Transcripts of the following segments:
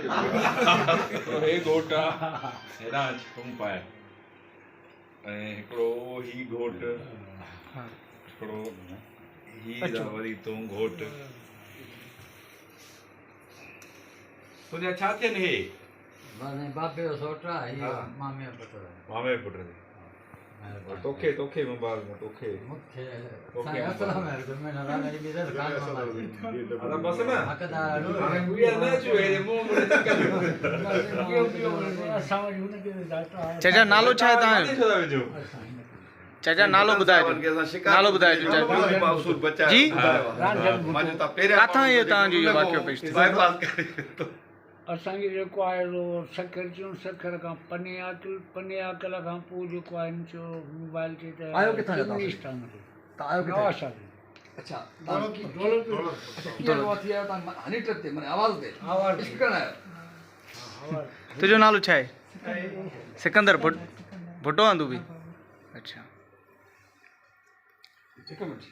हे घोट हेॾां तुम पाए ऐं हिकिड़ो ही घोट हिकिड़ो ही वरी तूं घोट तुंहिंजा छा थियनि हे बाबे जो सोटा मामे जो पुट मामे पुट तोखे तोखे मुबारक तोखे मूंखे अस्सलाम वालेकुम मैं नारायण जी मेरे कान में अरे बस ना हकदार हाणे गुड़िया न अचो हे मुंहुं मुड़े चकर चाचा नालो छा आहे तव्हांजो छो था विझो चाचा नालो ॿुधाइजो नालो ॿुधाइजो चाचा जी काथां इहो तव्हांजो इहो वाक़ियो पेश थियो बाईपास करे असांखे जेको आहे सखर चूं सखर खां पने आकल खां पोइ जेको आहे जो मोबाइल ते त आयो किथां जो कम्युनिस्टान ते आयो किथां नवासा ते अच्छा दौलत कीअं थी आयो तव्हां हनी ट्रिप ते माने आवाज़ ते आवाज़ स्पीकर आयो तुंहिंजो नालो छा आहे सिकंदर भुट्टो आंदू बि अच्छा हिकु मिनट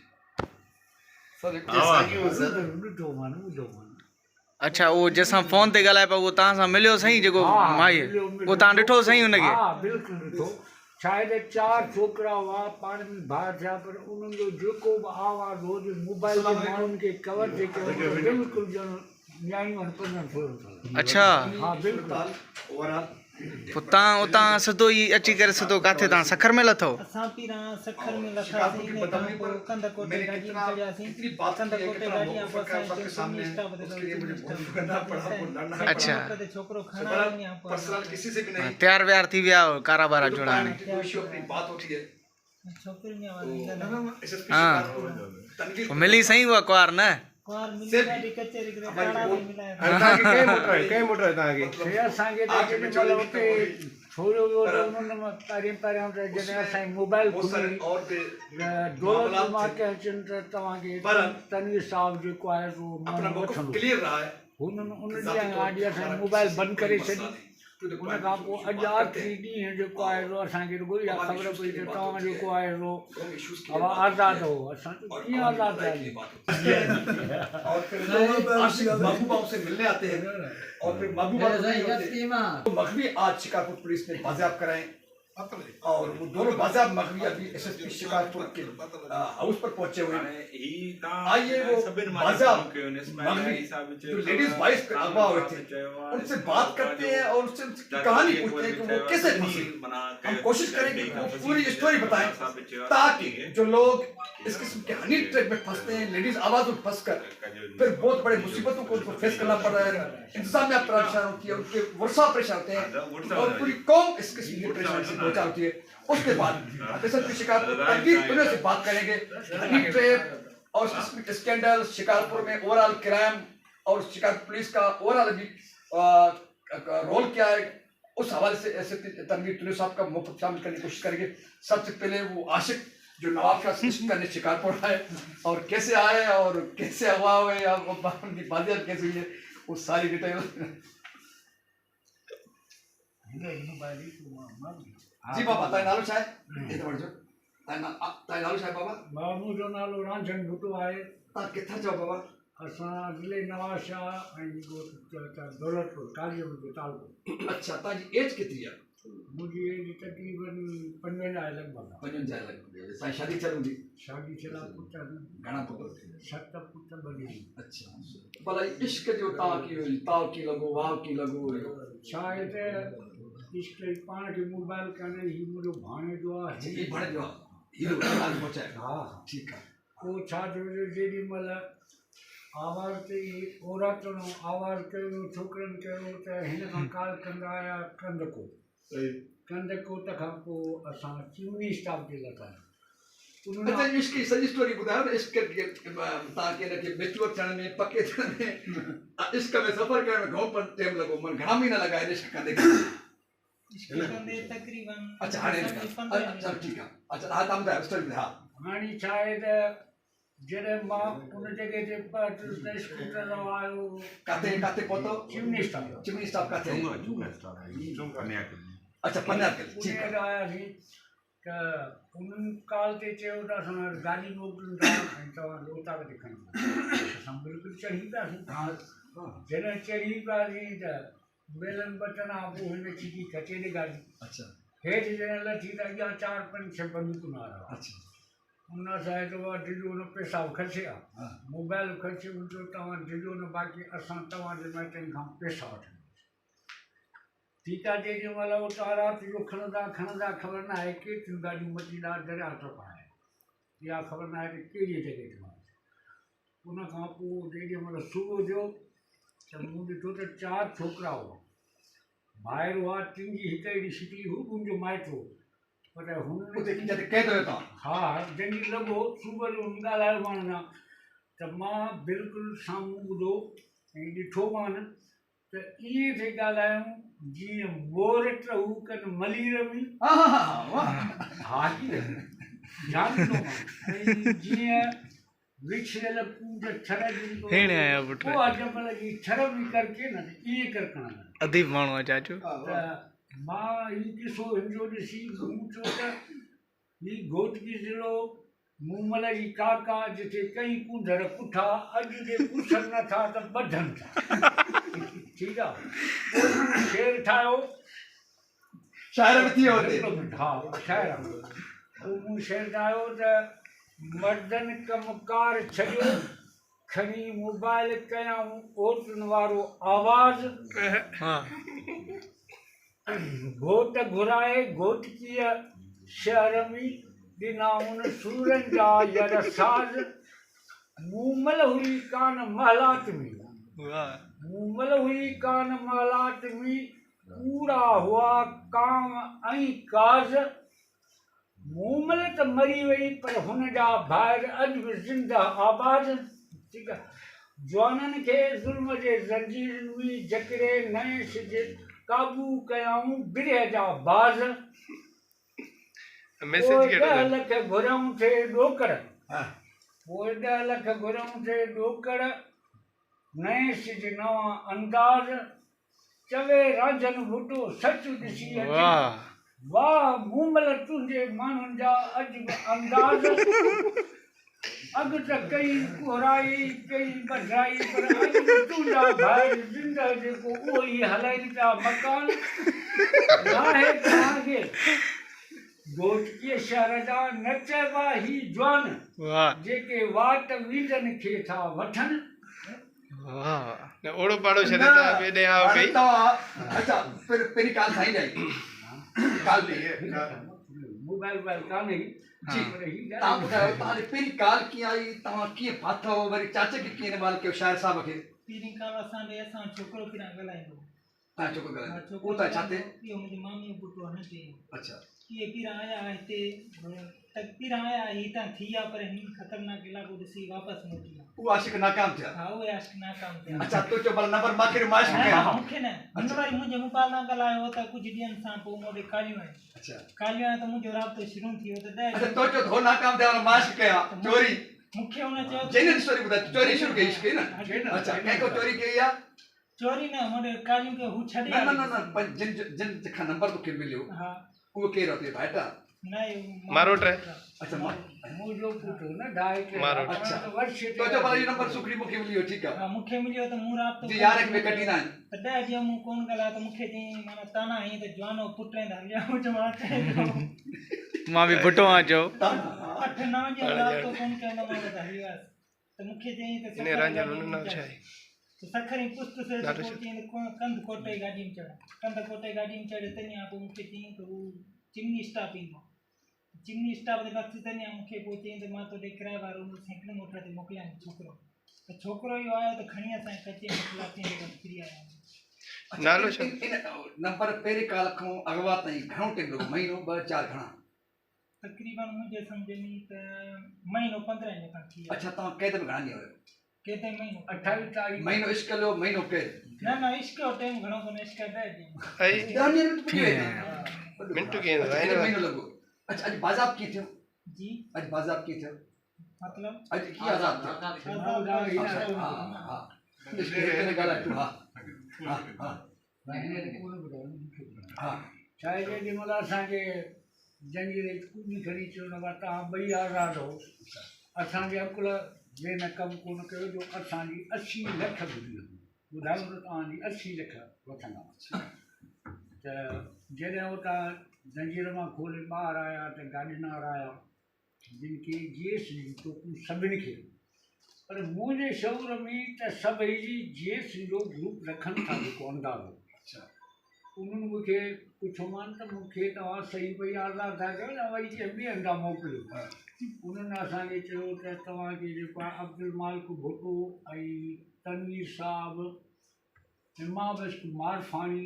सर ॾिठो मान ॿुधो मान अच्छा उहो जंहिंसां फोन ते ॻाल्हाए पियो उहो तव्हां सां मिलियो साईं जेको माईअ उहो तव्हां ॾिठो साईं हुनखे हा बिल्कुलु ॾिठो शायदि 4 छोकिरा हुआ पाण में भाउ थिया पर उन्हनि जो जेको बि आवाज़ु हो जो मोबाइल जे माण्हुनि खे कवर जे कयो बिल्कुलु ॼण न्याणियूं पढ़णु थोरो अच्छा हा बिल्कुलु पोइ तव्हां उतां सिधो ई अची करे सिधो किथे तव्हां सखर में लथो असां पहिरां सखर में लथासीं इन खां पोइ कंदकोटे गाॾी में चढ़ियासीं कंदकोटे गाॾीअ पोइ असांजे सामने स्टॉप ते अच्छा ते छोकिरो खणा वञा पोइ तयार व्यार थी विया कारा बारा जोड़ा छोकिरियुनि वारी हा पोइ मिली साईं उहा कुआर न कुआर मिली गाॾी कचहरी करे काड़ा में मिलाए असांखे मतलब हुते छोड़ियो वियो त उन्हनि पहिरियों त जॾहिं असांजी मोबाइल खुली दौलत मां के अचनि त तव्हांखे तनवीर साहिब जेको आहे हुननि उन ॾींहुं गाॾी असांजी मोबाइल बंदि करे छॾी उन खां पोइ अॼु आख़िरी ॾींहुं जेको आहे असांखे रुॻो इहा ख़बर पई त तव्हां जेको आहे हवा आज़ादु हो असां कीअं आज़ादु महबूबा से मिलने आते हैं और फिर महबूबा मगवी आज शिकारपुर पुलिस ने बाजियाब कराए और वो दोनों बाजियाब मगवी अभी एसएसपी शिकारपुर के हाउस पर पहुंचे हुए हैं आइए वो बाजियाब मगवी जो लेडीज वॉइस पे अगवा हुए थे उनसे बात करते हैं और उनसे कहानी पूछते हैं कि वो कैसे फंसी हम कोशिश करेंगे कि वो पूरी स्टोरी बताएं ताकि जो लोग इस किस्म के हनी ट्रैप में फंसते हैं लेडीज आवाज में फंस कर फिर बहुत बड़े मुसीबतों को उनको फेस करना पड़ रहा है इंतजामिया परेशान होती है उनके वर्षा परेशान होते हैं और पूरी कौम इस किस्म की परेशानी से पहुंचा होती है उसके बाद एसएसपी शिकारपुर तनवीर पुलिस से बात करेंगे हनी ट्रैप और स्कैंडल शिकारपुर में ओवरऑल क्राइम और शिकारपुर पुलिस का ओवरऑल अभी रोल क्या है उस हवाले से ऐसे तनवीर पुलिस साहब का मुफ्त शामिल करने की कोशिश करेंगे। सबसे पहले वो आशिक जो नवाब का शिफ्ट करने शिकारपुर आए और कैसे आए और कैसे हुआ हुए या उनकी बाजियात कैसे हुई है वो सारी डिटेल जी बाबा ताई नालो छा है ये तो बढ़ो ताई नालो छा है बाबा मुंहिंजो नालो रामचंद भुट्टो आहे ता किथा जाओ बाबा असां ज़िले नवांशाह ऐं दौलतपुर कालीअ जो तालुको अच्छा ताजी एज कितनी है मुंहिंजी एज तक़रीबन 55 आहे लॻभॻि 55 लॻभॻि साईं शादी चलूंदी शादी थियल पुट घणा पुट 7 पुट ॿ अच्छा भला इश्क जो ताव की लगो वाव की लगो छा आहे त इश्क पाण खे मोबाइल कान्हे ही मुंहिंजो भाणे जो आहे जी भाणे जो हीरो आज पहुंचाए हा ठीकु आहे पोइ छा थियो जेॾी महिल आवाज़ ते औरतुनि आवाज़ कयो छोकिरनि कयो त हिन खां काल कंदा आया कंदकोट खां पोइ असां चिमनी स्टॉप ते लॻायो अच्छा इश्क की सॼी स्टोरी ॿुधायो न इश्क तव्हांखे हिनखे मेच्योर थियण में पके थियण में इश्क में सफ़र करण में घणो टाइम लॻो मन घणा महीना लॻा इश्क कंदे तक़रीबन अच्छा हाणे अच्छा ठीकु आहे अच्छा हा तव्हां ॿुधायो स्टोरी ॿुधायो हाणे छा आहे त जॾहिं मां उन जॻह ते स्कूटर आयो काथे पहुतो चिमनी स्टॉप काथे अच्छा पन्यार के ठीक है आयासीं त उन्हनि काल ते चयो त असां गाॾी मोकिलियूं था ऐं तव्हां लोताक ते खणी असां बिल्कुलु चढ़ी पियासीं जॾहिं चढ़ी पियासीं त बेलन बटन आपको हिन छिकी कटे ने गाड़ी अच्छा हेठि ॼण लथी त अॻियां 4-5-6 बंदूकूं नारा अच्छा उन सां तो डिजो न पैसा खर्चिया हाँ मोबाइल खर्च उनजो तव्हां डिजो न बाक़ी असां तव्हांजे माइटनि खां पैसा वठंदासीं ठीकु आहे जेॾी महिल उतां राति जो खणंदा ख़बर न आहे केतिरियूं गाॾियूं मटींदा दरिया टप आहे इहा ख़बर न आहे त कहिड़ी जॻह ते आहे उन खां पोइ जेॾी महिल सुबुह जो त मूं ॾिठो त 4 छोकिरा हुआ ॿाहिरि हुआ 3 जी हिकु अहिड़ी शिकली हू मुंहिंजो माइट हो पर हुन उते जॾहिं कैद हुयो तव्हां हा जंहिंजी लॻो सुबुह जो ॻाल्हायो मां न त मां बिल्कुलु साम्हूं ॿुधो ऐं ॾिठो मां त ईअं थिए ॻाल्हायूं जीअं मोर टहू कनि मलीर में हा जाणींदो मां ऐं जीअं विछड़ियल पूज छड़ हेणे आया पुट पोइ अॼुकल्ह जी छड़ बि करके न ईअं कर करणु अदीब माण्हू आहे चाचू त मां हीउ किसो हिनजो ॾिसी मूं चयो त हीउ घोटकी ज़िलो मूमल जी काका जिते कई कुंडर पुठा अॼु जे पुछनि नथा त ॿधनि था ठीकु आहे शेर ठाहियो शाइर में थी वियो हुते हा शाइर पोइ मूं शेर ठाहियो त मर्दनि कमकार छॾियो खणी मोबाइल कयाऊं औरतुनि वारो आवाज़ हा घोट घुराए घोटकीअ शहर में ॾिना उन सूरनि जा यर साज़ मूमल हुई कान महलात में मूमल हुई कान महलात में कूड़ा हुआ काम ऐं काज़ मूमल त मरी वई पर हुन जा ॿाहिरि अॼु बि ज़िंदा आबाद ठीकु आहे जवाननि खे ज़ुल्म जे ज़ंजीरनि में जकड़े नए सिज काबू कयाऊं बिरह जा बाज़ मैसेज 10 लख घुरऊं थे ॾोकड़ पोइ 10 लख घुरऊं थे ॾोकड़ नए सिज नवां अंदाज़ चवे रांझनि बुटो सच ॾिसी अची वाह मूमल तुंहिंजे माण्हुनि जा अॼु बि अंदाज़ अॻु त कई कोराई कई बधाई पर अॼु बि तुंहिंजा भाई ज़िंदा जेको उहो ई हलाइनि था मकान नाहे तव्हांखे घोटकीअ शहर जा न चइबा ही जवान जेके वाट वींदनि खे था वठनि ओड़ो पाड़ो छॾे था ॿिए ॾे आओ कई अच्छा पहिरीं काल साईं जाई काल मोबाइल कान्हे जी तव्हां ॿुधायो तव्हांजी पहिरीं काल कीअं आई तव्हां कीअं फाथो वरी चाचा खे कीअं इनवाल कयो शाइर साहिब खे पहिरीं काल असां छोकिरो पिणु ॻाल्हाईंदो तव्हां छोकिरो ॻाल्हायो उहो त छा थिए इहो मुंहिंजी मामीअ जो पुटु आहे हिते अच्छा इहे पहिरां आया हिते त पहिरां आया हितां थी विया पर हिन ख़तरनाक इलाइक़ो ॾिसी वापसि मोटी विया उहो आशिक़ नाकाम थिया हा उहे आशिक़ नाकाम थिया अच्छा तो चओ भला नंबर मां कहिड़ो माशिक़ कया मूंखे न हिन वारी मुंहिंजे मोबाइल सां ॻाल्हायो त कुझु ॾींहंनि सां पोइ मूं वटि कालियूं आहिनि अच्छा कालियूं आहिनि त मुंहिंजो राब्तो शुरू थी वियो त अच्छा तो चओ हो नाकाम थिया माशिक़ कया चोरी मूंखे हुन चयो जेन्युइन स्टोरी ॿुधाए चोरी शुरू कई इश्क न अच्छा कंहिंखो चोरी कई आहे चोरी न मूं वटि कालियूं खे हू छॾे न पर जिन जेका नंबर तोखे मिलियो हा उहो केरु आहे भाइटा न मारोट है अच्छा मुंहिंजो पुटु न डाए खे मारो। अच्छा वर्ष तो चओ भला इहो नंबर सुखड़ी मूंखे मिलियो ठीकु आहे हा मूंखे मिलियो त मूं राब्तो जी यार में कटींदा आहिनि त 10 ॾींहं मूं कोन ॻाल्हायो त मूंखे चई माना ताना हीअं त जवानो पुट आहिनि हलिया मूं चयो मां बि पुटो आहियां चओ 8-9 ॾींहं राब्तो कोन कयो त मां त हली वियुसि त मूंखे चई त इन रांझल हुन नाम छा आहे त सखरी पुस्त से चई कंद कोटे गाॾी में चढ़ कंद कोटे गाॾी में चढ़ तनी पोइ मूंखे चई त हू चिमनी स्टाफ ईंदो चिमनी स्टाफ ते वक़्तु तनी मूंखे पोइ चई त मां तोॾे किराए वारो साइकिल मोटर ते मोकिलियां छोकिरो त छोकिरो इहो आयो त खणी असां कचे मोकिलियासीं फ्री आया नालो छा इन नंबर पहिरीं काल खां अॻवा ताईं घणो टाइम लॻो महीनो 2-4 घणा तक़रीबन मुंहिंजे सम्झ में त महीनो 15 ॾींहं खां थी अच्छा तव्हां कैद में घणा ॾींहं हुयो केतिरे महीनो 28 तारीख़ महीनो इश्क लो महीनो कैद न इश्क जो टाइम घणो कोन्हे इश्क 10 ॾींहं आई 10 ॾींहं में पुॼी वई मिंटू कीअं अच्छा, आहिनि महीनो लॻो अच्छा अॼु बाज़ाब कीअं थियो जी अॼु बाज़ाब कीअं थियो मतलब अॼु कीअं आज़ाब थियो हा हा इश्क हिकु ॻाल्हाए तूं हा हा हा हा छा आहे जेॾी महिल असांखे जंजीरे कूड़ी खणी चयो न बा तव्हां ॿई आज़ाद हो असांजे अकुल जे न कमु कोन कयो जो असांजी 80 लख घुरी ॿुधायो त तव्हांजी 80 लख वठंदा त जॾहिं उतां जंजीर मां खोले ॿाहिरि आया त गाॾीदार आया जिन खे GS ॾिठो सभिनी खे पर मुंहिंजे शौर में त सभई GS जो ग्रुप रखनि था जेको अंदाज़ो उन्हनि मूंखे पुछोमानि त मूंखे तव्हां सही पई आज़ादु था कयो न वरी कंहिं ॿिए हंधा मोकिलियो उन्हनि असांखे चयो त तव्हांखे जेको आहे अब्दुल मालिक भुट्टो ऐं तनवीर साहब इमाबस कुमार फाणी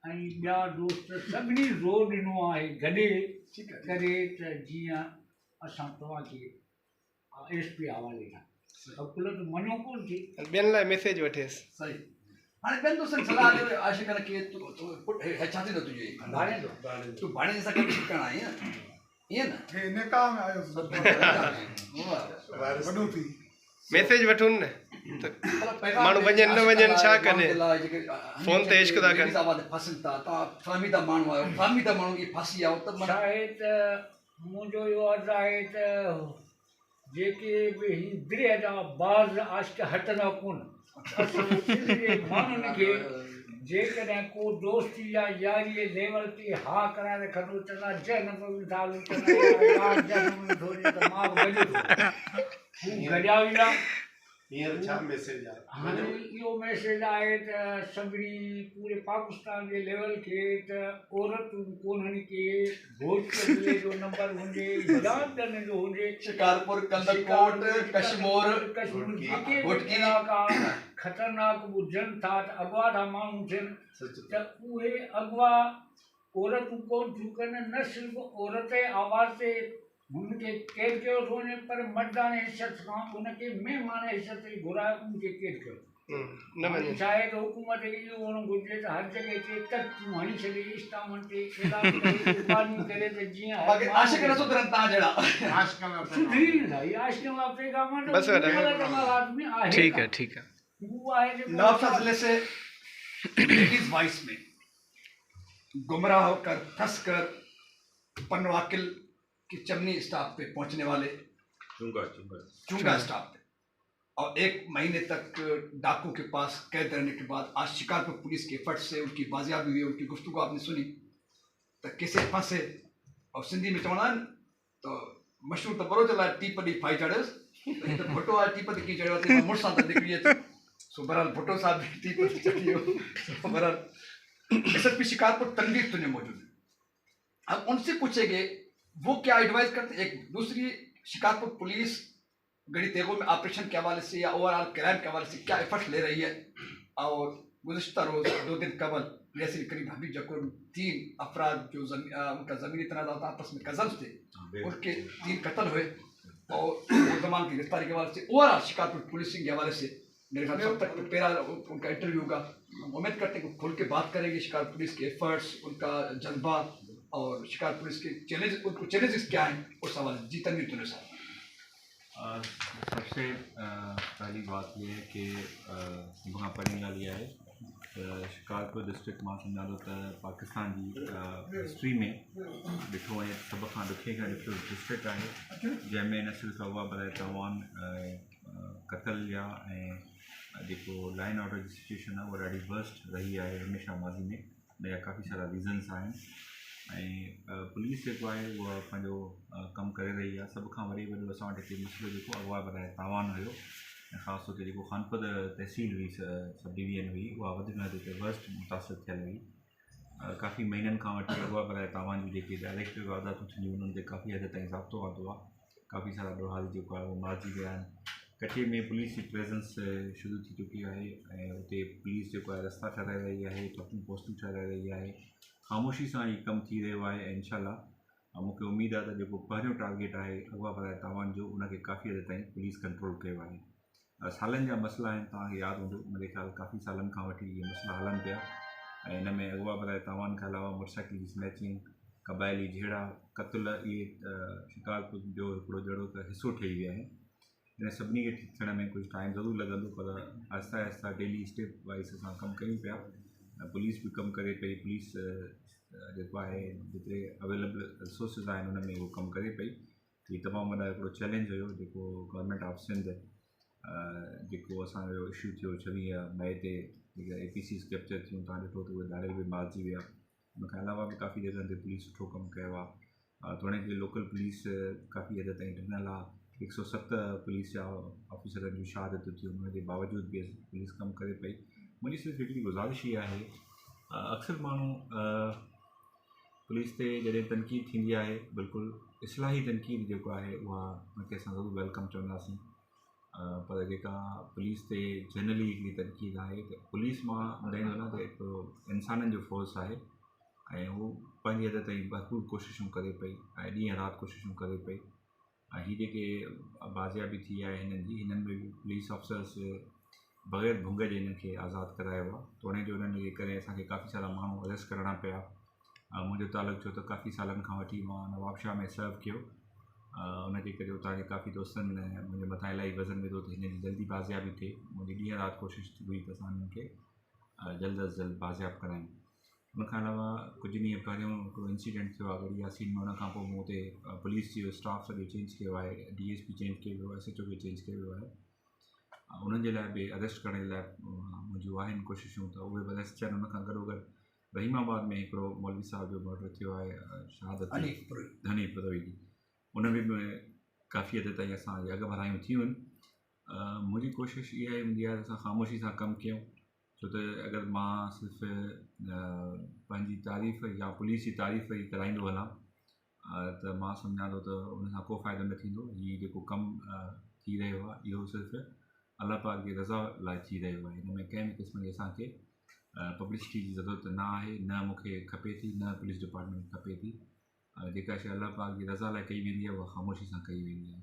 ऐं ॿिया दोस्त सभिनी ज़ोर ॾिनो आहे गॾे करे त जीअं असां तव्हांखे SP हवाले ॾियां कुल त मञो कोन थी ॿियनि लाइ मैसेज वठेसि सही हाणे ॿियनि दोस्तनि सलाह ॾियो आशिक़ खे पुटु छा थींदो तुंहिंजो तूं भाणे सां गॾु करणु आई ईअं न निकाह में आयो वॾो थी मैसेज वठूं न माण्हू वञनि न वञनि छा कनि फोन ते इश्क था कनि फासिल था तव्हां फ़हमीदा माण्हू आहियो फ़हमीदा माण्हू खे फासी आओ त छा आहे त मुंहिंजो इहो अर्ज़ु आहे त जेके बि हिंद्रीअ जा बाज़ आशिक़ हटंदा कोन माण्हुनि खे जेकॾहिं को दोस्ती या यारीअ लेवल ते हा कराए रखंदो चवंदा जंहिं नंबर दालू चवंदा त मां बि गॾु गॾिया वेंदा हींअर छा मैसेज आहे हाणे इहो मैसेज आहे त सभिनी पूरे पाकिस्तान जे लेवल खे त औरतूं कोन्हनि के भोजपुर जो नंबर हुजे जामगढ़ जो हुजे शिकारपुर कंदकोट कश्मीर जेके बि इलाइक़ा ख़तरनाक ॿुधनि था त अॻुवा था माण्हू थियनि त उहे अॻुवा औरतूं कोन थियूं कनि न सिर्फ़ु औरत जे आवाज़ ते हुनखे क़ैद कयो थो वञे पर मर्दाने हैसियत सां उनखे महिमान हैसियत ते घुराए उनखे क़ैद कयो छा आहे त हुकूमत खे इहो हुअणु घुरिजे त हर जॻह ते तख्तियूं हणी छॾे इस्लामनि ते कुर्बानियूं करे त जीअं आशिक़ न सुधरनि तव्हां जहिड़ा सुधरी वेंदा इहे आशिक़ जा पैगाम आदमी आहे ठीक है वो आहे जेको नवाबशाह जिले से लेडीज वॉइस में गुमराह होकर फंस कर पनवाकिल की चमनी स्टॉप पे पहुंचने वाले चुंगा स्टॉप पे और 1 महीने तक डाकू के पास कैद रहने के बाद आज शिकारपुर पुलिस के एफर्ट से उनकी बाजियाबी हुई उनकी गुफ्तगू आपने सुनी तो किसे फंसे और सिंधी में चवणा तो मशहूर तो बरो चला टीप दी फाई चढ़स तो भुट्टो आ टीप दी की चढ़वा ते मुर्सा त निकली तो सो बहरहाल भुट्टो साहब भी टीप दी चढ़ियो बहरहाल SSP शिकारपुर तनवीर तुने मौजूद है अब उनसे पूछेंगे वो क्या एडवाइस करते एक दूसरी शिकारपुर पुलिस गड़ी तेगो में ऑपरेशन के हवाले से या ओवरऑल क्राइम के हवाले से क्या एफर्ट्स ले रही है और गुज़िश्ता रोज 2 दिन कबल जैसे करीब हबीब जकुर 3 अफराद जो उनका ज़मीनी तनाज़ा था आपस में कज़न्स थे उनके 3 कत्ल हुए और जमान की गिरफ्तारी के हवाले से ओवरऑल शिकारपुर पुलिसिंग के हवाले से मेरे ख्याल से तक पहला उनका इंटरव्यू होगा उम्मीद करते हैं कि खुल के बात करेंगे शिकारपुर पुलिस के एफर्ट्स उनका जज्बा और शिकार पुलिस के चैलेंजेस क्या हैं उस सवाल जी तनवीर तुने साहब सबसे पहली बात ये है कि वहाँ पढ़ने वाली है शिकारपुर डिस्ट्रिक्ट मां सुञाणो त पाकिस्तान जी हिस्ट्री में ॾिठो वञे सभ खां ॾुखे खां ॾुखियो डिस्ट्रिक्ट आहे जंहिंमें न सिर्फ़ु अगवा बराए तवान क़तल या ऐं जेको लाइन ऑर्डर जी सिचुएशन आहे उहा ॾाढी वर्स्ट रही आहे हमेशह माज़ी में उन जा काफ़ी सारा रीज़न्स आहिनि ऐं पुलिस जेको आहे उहा पंहिंजो कमु करे रही आहे सभ खां वॾो असां वटि हिकु मसइलो जेको अगवा बराए तावान हुयो ऐं ख़ासि तौर ते जेको खानपत तहसील हुई सब डिवीजन हुई उहा वधीक में वधीक वर्स्ट मुतासिर थियल हुई काफ़ी महीननि खां वठी अगवा बराए तावान जी जेके डायरेक्ट वारदातूं थींदियूं उन्हनि ते काफ़ी हद ताईं ज़ाब्तो आंदो आहे काफ़ी सारा ॾोहाल जेको आहे उहो मारिजी विया आहिनि कटे में पुलिस जी प्रेजेंस शुरू थी चुकी आहे ऐं उते पुलिस जेको आहे रस्ता ठाराए रही आहे चौकियूं पोस्टूं ठाराए रही आहे ख़ामोशी सां ई कमु थी रहियो आहे ऐं इंशाल्लाह मूंखे उमेदु आहे त जेको पहिरियों टारगेट आहे अगवा बराए तावान जो उनखे काफ़ी हद ताईं पुलिस कंट्रोल कयो आहे सालनि जा मसइला आहिनि तव्हांखे यादि हूंदो मुंहिंजे ख़्याल काफ़ी सालनि खां वठी इहे मसइला हलनि पिया ऐं हिन में अगवा बराए तावान खां अलावा मोटरसाइकिल जी स्नैचिंग क़बाइली जहिड़ा क़तल इहे शिकारपुर जो हिकिड़ो जहिड़ो त हिसो ठही विया आहिनि इन सभिनी खे ठीक थियण में कुझु टाइम ज़रूरु लॻंदो पर Aahista Aahista daily step wise असां कमु कयूं पिया पुलिस बि कमु करे पई पुलिस जेको आहे जेतिरे अवेलेबल रिसोर्सिस आहिनि उन में उहो कमु करे पई हीउ तमामु वॾा हिकिड़ो चैलेंज हुयो जेको गवर्नमेंट ऑफ सिंध जेको असांजो इशू थियो 26 मई ते जेके APCs कैप्चर थियूं तव्हां ॾिठो त उहे ॾाढे बि मारिजी विया। उनखां अलावा बि काफ़ी जॻहनि ते पुलिस सुठो कमु कयो आहे। तोड़े के लोकल पुलिस काफ़ी हद ताईं ॾिनल आहे। 107 पुलिस जा ऑफिसरनि जूं शहादतूं थियूं, उनजे बावजूद बि पुलिस कमु करे पई। मुंहिंजी सिर्फ़ु हिकिड़ी गुज़ारिश इहा आहे, अक्सर माण्हू पुलिस ते जॾहिं तनक़ीद थींदी आहे, बिल्कुलु इस्लाही तनक़ीद जेको आहे उहा उनखे असां ज़रूरु वेलकम चवंदासीं। पर जेका पुलिस ते जनरली हिकिड़ी तनक़ीद आहे त पुलिस मां ॿुधाईंदो न त हिकिड़ो इंसाननि जो फोर्स आहे ऐं हू पंहिंजी हद ताईं भरपूर कोशिशूं करे पई ऐं ॾींहं राति कोशिशूं करे पई। ऐं हीअ जेके बाज़ियाबी थी आहे हिननि में बि पुलिस ऑफिसर्स बग़ैर भुंग जे हिननि खे आज़ादु करायो आहे। तोड़े जो हुननि जे करे असांखे काफ़ी सारा माण्हू अरेस्ट करणा पिया। मुंहिंजो तालुक़ु छो त काफ़ी सालनि खां वठी मां नवाबशाह में सर्व कयो, उनजे करे उतां जे काफ़ी दोस्तनि मुंहिंजे मथां इलाही वज़न विधो त हिन जी जल्दी बाज़ियाबी थिए। मुंहिंजी ॾींहं राति कोशिशि थी हुई त असां हिननि खे जल्द अज़ जल्द बाज़ियाबु करायूं। उनखां अलावा कुझु ॾींहं पहिरियों हिकिड़ो इंसिडेंट थियो आहे गड़ी यासीन में। उनखां पोइ मूं हुते पुलिस जो स्टाफ सॼो चेंज कयो आहे, DSP चेंज कयो वियो आहे, SHO खे चेंज कयो वियो आहे। उन्हनि जे लाइ बि अरेस्ट करण जे लाइ मुंहिंजियूं आहिनि कोशिशूं, त उहे बि अरेस्ट थियनि। उनखां गॾोगॾु रहीमाबाद में हिकिड़ो मौलवी साहिब जो मर्डर थियो आहे, शहादत हनीफ पुरवी जी। उन में बि काफ़ी हद ताईं असांजी अॻु भरायूं थियूं आहिनि। मुंहिंजी कोशिशि इहा ई हूंदी आहे त असां ख़ामोशी सां कमु कयूं, छो त अगरि मां सिर्फ़ु पंहिंजी तारीफ़ या पुलिस जी तारीफ़ ई कराईंदो हलां त मां सम्झां थो त उन सां को फ़ाइदो न थींदो। हीअ जेको कमु थी रहियो आहे इहो सिर्फ़ु अल्लाह पाक जी रज़ा लाइ थी रहियो आहे। हिन में कंहिं बि क़िस्म जी असांखे पब्लिसिटी जी ज़रूरत न आहे, न मूंखे खपे थी, न पुलिस डिपार्टमेंट खपे थी। जेका शइ अल्लाह पाक जी रज़ा लाइ कई वेंदी आहे उहा ख़ामोशी सां कई वेंदी आहे।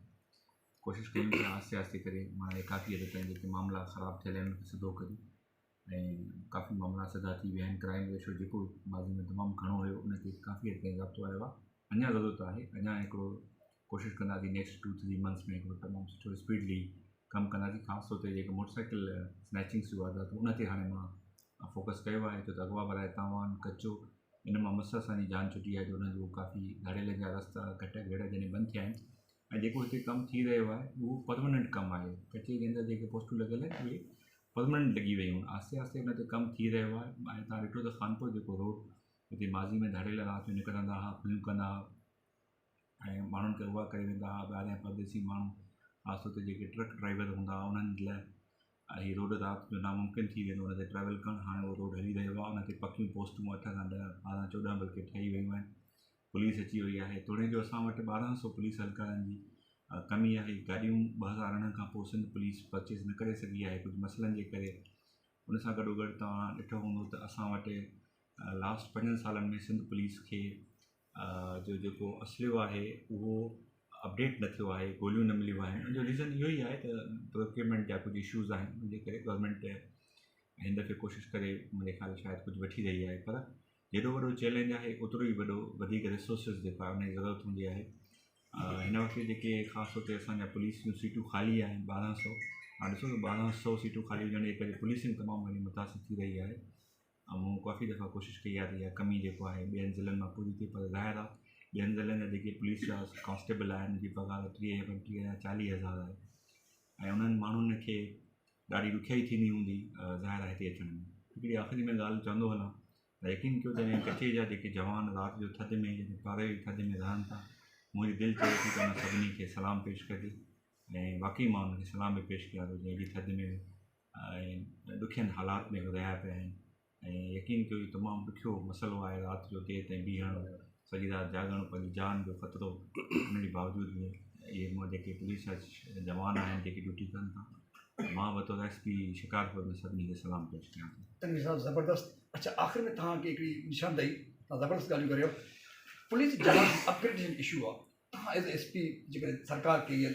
कोशिशि कयूं था आहिस्ते आहिस्ते करे मां काफ़ी हद ताईं जेके मामला ख़राबु थियल आहिनि उनखे सिधो कयूं ऐं काफ़ी मामला सदा थी विया आहिनि। क्राइम रेशो जेको माज़ी में तमामु घणो हुयो उनखे काफ़ी हद ताईं ज़ब्तो आयो आहे। अञा ज़रूरत आहे, अञा हिकिड़ो कोशिशि कंदासीं नेक्स्ट 2-3 मंथ्स में हिकिड़ो तमामु सुठो स्पीडली कमु कंदासीं। ख़ासि तौर ते जेके मोटरसाइकिल स्नैचिंग्स जो वारदात उन ते हाणे मां फोकस कयो आहे, छो त अॻवा भराए तावान कचो इन मां मस असांजी जान छुटी आहे जो हुनजो काफ़ी धाड़ेल जा रस्ता घट भेड़ जॾहिं बंदि थिया आहिनि ऐं जेको हिते कमु थी रहियो आहे उहो परमनेंट कमु आहे। कचे जे अंदरि जेके पोस्टूं लॻियल आहिनि उहे परमनेंट लॻी वियूं आहिनि। आहिस्ते आहिस्ते हुन ते कमु थी रहियो आहे। ऐं तव्हां ॾिठो त खानपुर जेको रोड हिते माज़ी में धाड़ेल राति जो निकिरंदा हुआ, खुलियूं कंदा हुआ ऐं माण्हुनि खे उहा करे वेंदा हुआ। ॿाहिरियां परदेसी माण्हू ख़ासि तौर ते जेके ट्रक ड्राइवर हूंदा हुआ उन्हनि लाइ हीअ रोड राति जो नामुमकिन थी वेंदो हुन ते ट्रेवल करणु। हाणे उहो रोड हली रहियो आहे, उन ते पकियूं पोस्टूं 8 खां 10, 12, 14 बल्कि ठही वियूं आहिनि। पुलिस अची वई आहे। तोड़े जो असां वटि 1200 पुलिस हल्कारनि जी कमी आहे। गाॾियूं 2008 खां पोइ सिंध पुलिस परचेज़ न करे सघी आहे कुझु मसइलनि जे करे। उन सां गॾोगॾु तव्हां ॾिठो हूंदो त असां वटि लास्ट 5 सालनि में सिंध पुलिस खे जो जेको असलियो आहे उहो अपडेट न थियो आहे, गोलियूं न मिलियूं आहिनि। उनजो रीज़न इहो ई आहे त प्रोक्योरमेंट जा कुझु इशूज़ आहिनि, उनजे करे गवर्नमेंट हिन दफ़े कोशिशि करे मुंहिंजे ख़्याल शायदि कुझु वठी रही आहे। पर जेॾो वॾो चैलेंज आहे ओतिरो ई वधीक रिसोर्सिस जेका उनजी ज़रूरत हूंदी आहे। हिन वक़्तु जेके ख़ासि तौर ते असांजा पुलिस जूं सीटूं ख़ाली आहिनि 1200। हाणे ॾिसो त 1200 सीटूं ख़ाली हुजण जे करे पुलिसिंग तमामु घणी मुतासिर थी रही आहे। मूं काफ़ी दफ़ा कोशिशि कई आहे त इहा कमी जेको आहे ॿियनि ज़िलनि मां पूरी थिए, पर ज़ाहिर आहे ॿियनि ज़िलनि जा जेके पुलिस जा कॉन्स्टेबल आहिनि उनजी पघार 30, 35 या 40 हज़ार आहे ऐं उन्हनि माण्हुनि खे ॾाढी ॾुखियाई थींदी हूंदी ज़ाहिर आहे हिते अचण में। हिकिड़ी आख़िरी में ॻाल्हि चवंदो हलां त यकीन कयो जॾहिं कचे जा जेके जवान राति जो थधि में जॾहिं पारे जी थधि में रहनि था, मुंहिंजी दिलि चए थी त उन सभिनी खे सलाम पेश कजे ऐं वाक़ई मां उनखे सलाम बि पेश कयां थो जंहिं एॾी थधि में ऐं ॾुखियनि हालात में रहिया पिया आहिनि। ऐं यकीन कयो इहो तमामु ॾुखियो मसइलो आहे, राति जो देरि ताईं बीहणु, सॼी राति जाॻणु, पंहिंजी जान जो ख़तरो। उन जे बावजूदि बि इहे जेके पुलिस जा जवान आहिनि जेके ड्यूटी कनि था, मां बतौर SP शिकारपुर में सभिनी खे सलाम पेश कयां थो। तनवीर साहब ज़बरदस्त। अच्छा आख़िर में तव्हांखे हिकिड़ी निशानदेही, तव्हां ज़बरदस्त ॻाल्हियूं करियो। पुलिस जवान अपग्रेडेशन इशू आहे, तव्हां एज़ SP जेकॾहिं सरकार खे इहे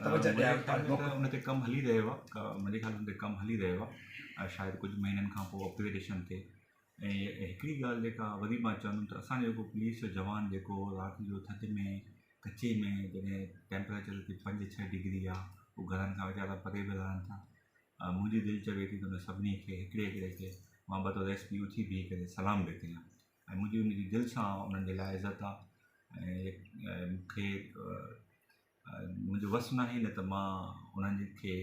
तवजह ॾियारो उन ते कमु हली रहियो आहे। मुंहिंजे ख़्याल उन ते कमु हली रहियो आहे, शायदि कुझु महीननि खां पोइ अपग्रेडेशन थिए। ऐं हिकिड़ी ॻाल्हि जेका वरी मां चवंदुमि त असांजो जेको पुलिस जो जवान जेको राति जो थधि में कचे में जॾहिं टेम्परेचर 5-6 डिग्री आहे, उहे घरनि खां वीचारा परे बि रहनि था। मुंहिंजी दिलि चवे थी त उन सभिनी खे हिकिड़े खे मां बतौर SP उथी बीह करे सलाम बि कयां ऐं मुंहिंजी उनजी दिलि सां उन्हनि जे लाइ इज़त आहे। ऐं मूंखे मुंहिंजो वस न आहे न त मां उन्हनि खे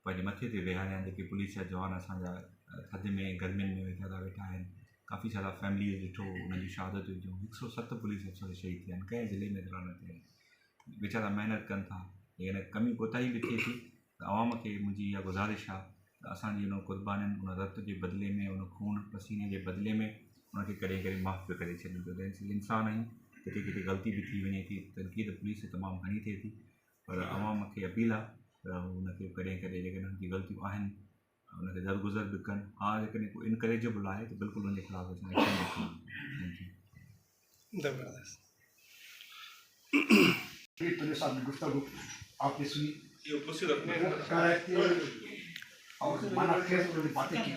पंहिंजे मथे ते वेहारियां जेके पुलिस जा जवान असांजा थधि में गर्मियुनि में वेठा आहिनि। काफ़ी सारा फैमिलीज़ ॾिठो उन्हनि जी शहादत जो 107 पुलिस अफ़सर शहीद थिया आहिनि, कंहिं ज़िले में एतिरा न थिया आहिनि। वीचारा महिनत कनि था, लेकिन कमी कोताही बि थिए थी। त आवाम खे मुंहिंजी इहा गुज़ारिश आहे त असांजी उन क़ुर्बानीनि, उन रत जे बदिले में, उन खून पसीने जे बदिले में उनखे कॾहिं कॾहिं माफ़ बि करे छॾियो। त इंसान आहियूं, किथे किथे ग़लती बि थी वञे थी, तनक़ीद पुलिस से तमामु घणी थिए थी, पर आवाम खे अपील आहे त उनखे कॾहिं कॾहिं जेकॾहिं हुनजी ग़लतियूं आहिनि उनखे दरगुज़र बि कनि। हा, जेकॾहिं को इनकरेजेबल आहे त बिल्कुलु उनजे ख़िलाफ़ु असां एक्शन वठूं। पुलिस साहब की गुफ्तगू आपने सुनी और माना खेल उन्होंने बातें की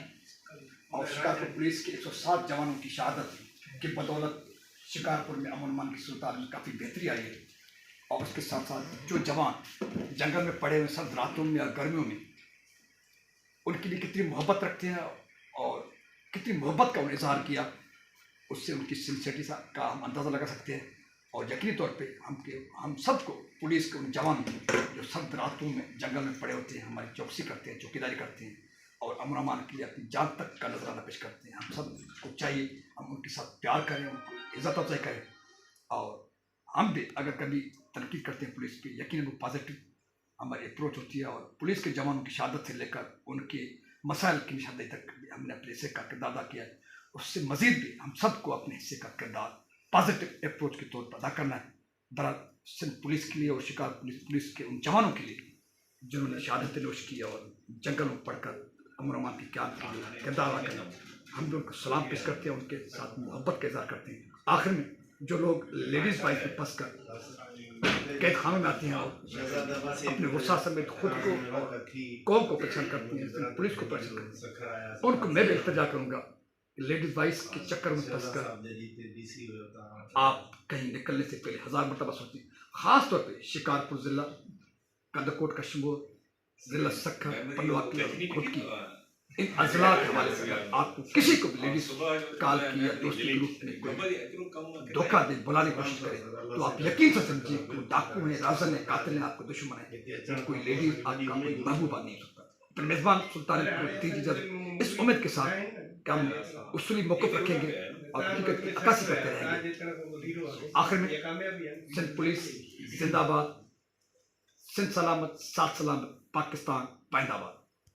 और शिकारपुर पुलिस के 107 जवानों की शहादत की बदौलत शिकारपुर में अमन मान की सूरत में काफ़ी बेहतरी आई है। और उसके साथ साथ जो जवान जंगल में पड़े हुए सर्द रातों में या गर्मियों में उनके लिए कितनी मोहब्बत रखते हैं और कितनी मोहब्बत का उन्हें इजहार किया, उससे उनकी सिंसियरिटी का हम अंदाज़ा लगा सकते हैं। और यकीनी तौर पे हम सबको पुलिस के उन जवान जो सर्द रातों में जंगल में पड़े होते हैं, हमारी चौकसी करते हैं, चौकीदारी करते हैं और अमन अमान के लिए अपनी जान तक का नजराना पेश करते हैं, हम सबको चाहिए हम उनके साथ प्यार करें, उनको इज़्ज़त अफजाई करें। और हम भी अगर कभी तनकीद करते हैं पुलिस की, यकीनन वो पॉजिटिव हमारी अप्रोच होती है। और पुलिस के जवानों की शहादत से लेकर उनके मसाइल की निशानदेही तक भी हमने अपने हिस्से का किरदार अदा किया है। उससे मज़ीद भी हम सबको अपने हिस्से का किरदार पॉजिटिव अप्रोच के तौर पर अदा करना है। दरअसल सिंध पुलिस के लिए और शिकार पुलिस के उन जवानों के लिए जिन्होंने शहादत नोश की और जंगल में पढ़कर अमन अमान की क्या किरदार अदा करना, हम भी उनको सलाम पेश करते हैं, उनके साथ मोहब्बत का इज़हार करते हैं। आखिर में जो लोग लेडीज़ वाइफ में फंस कर कैद खानों में आते हैं और अपने गुस्सा समेत खुद को कौम को परेशान करती हैं, पुलिस को परेशान करती हैं, उनको मैं भी इल्तिजा करूँगा लेडीज वाइफ के चक्कर में फंस कर आप कहीं निकलने से पहले 1000 मरतबा सोचें। ख़ास तौर पे शिकारपुर ज़िला, कंदकोट कश्मीर ज़िला सक्खर पलवा की खुद की इन अजला के हवाले से आपको किसी को भी लेडीज कॉल की या दोस्ती के रूप में कोई धोखा दे बुलाने की कोशिश करें तो आप यकीन से समझिए कि वो डाकू हैं, राजन है, कातिल हैं, आपको दुश्मन है। कोई लेडीज आपका कोई महबूबा नहीं हो सकता। तो मेज़बान सुल्तान इस उम्मीद के साथ कि हम उसूली मौक़िफ़ रखेंगे और हकीकत की अक्कासी करते रहेंगे। आखिर में सिंध पुलिस जिंदाबाद, सिंध सलामत, साथ सलामत, पाकिस्तान पाइंदाबाद।